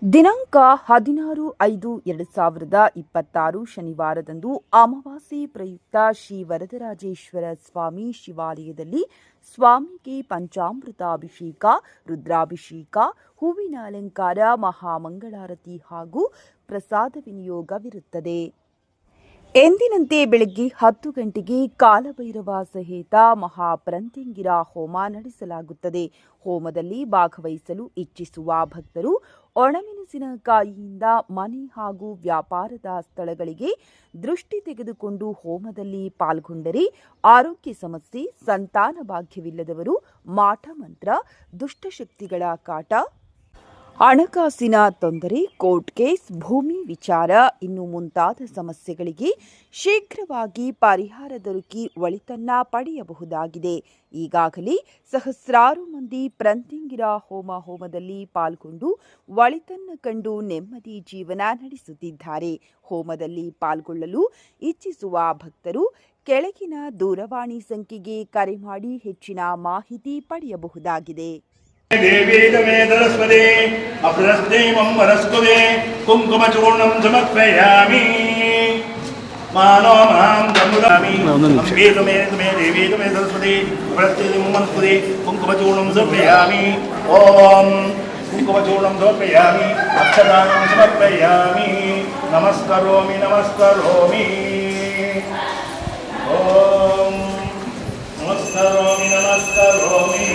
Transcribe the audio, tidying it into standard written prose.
ದಿನಾಂಕ 16/5/2026 ಶನಿವಾರದಂದು ಅಮಾವಾಸ್ಯೆ ಪ್ರಯುಕ್ತ ಶ್ರೀ ವರದರಾಜೇಶ್ವರ ಸ್ವಾಮಿ ಶಿವಾಲಯದಲ್ಲಿ ಸ್ವಾಮಿಗೆ ಪಂಚಾಮೃತಾಭಿಷೇಕ, ರುದ್ರಾಭಿಷೇಕ, ಹೂವಿನ ಅಲಂಕಾರ, ಮಹಾಮಂಗಳಾರತಿ ಹಾಗೂ ಪ್ರಸಾದ ವಿನಿಯೋಗವಿರುತ್ತದೆ. ಎಂದಿನಂತೆ ಬೆಳಗ್ಗೆ 10 ಗಂಟೆಗೆ ಕಾಲಭೈರವ ಸಹಿತ ಮಹಾಪ್ರಂತಿಂಗಿರ ಹೋಮ ನಡೆಸಲಾಗುತ್ತದೆ. ಹೋಮದಲ್ಲಿ ಭಾಗವಹಿಸಲು ಇಚ್ಛಿಸುವ ಭಕ್ತರು ಒಣಮೆಣಸಿನಕಾಯಿಯಿಂದ ಮನೆ ಹಾಗೂ ವ್ಯಾಪಾರದ ಸ್ಥಳಗಳಿಗೆ ದೃಷ್ಟಿ ತೆಗೆದುಕೊಂಡು ಹೋಮದಲ್ಲಿ ಪಾಲ್ಗೊಂಡರೆ ಆರೋಗ್ಯ ಸಮಸ್ಯೆ, ಸಂತಾನ ಭಾಗ್ಯವಿಲ್ಲದವರು, ಮಾಟಮಂತ್ರ, ದುಷ್ಟಶಕ್ತಿಗಳ ಕಾಟ, ಹಣಕಾಸಿನ ತೊಂದರೆ, ಕೋರ್ಟ್ ಕೇಸ್, ಭೂಮಿ ವಿಚಾರ ಇನ್ನು ಮುಂತಾದ ಸಮಸ್ಯೆಗಳಿಗೆ ಶೀಘ್ರವಾಗಿ ಪರಿಹಾರ ದೊರಕಿ ಒಳಿತನ್ನ ಪಡೆಯಬಹುದಾಗಿದೆ. ಈಗಾಗಲೇ ಸಹಸ್ರಾರು ಮಂದಿ ಪ್ರಂತಿಂಗಿರ ಹೋಮದಲ್ಲಿ ಪಾಲ್ಗೊಂಡು ಒಳಿತನ್ನ ಕಂಡು ನೆಮ್ಮದಿ ಜೀವನ ನಡೆಸುತ್ತಿದ್ದಾರೆ. ಹೋಮದಲ್ಲಿ ಪಾಲ್ಗೊಳ್ಳಲು ಇಚ್ಛಿಸುವ ಭಕ್ತರು ಕೆಳಗಿನ ದೂರವಾಣಿ ಸಂಖ್ಯೆಗೆ ಕರೆ ಮಾಡಿ ಹೆಚ್ಚಿನ ಮಾಹಿತಿ ಪಡೆಯಬಹುದಾಗಿದೆ. देवी तमे सरस्वती अप्रस्ते मम वरस्कुते कुंकुमचूर्णं समर्पयामि मानो मां दमुदामि अम्बे तमे देवी तमे सरस्वती अप्रस्ते मम वरस्कुते कुंकुमचूर्णं समर्पयामि ओम कुंकुमचूर्णं समर्पयामि अक्षतां समर्पयामि नमस्करोमि ओम नमस्करोमि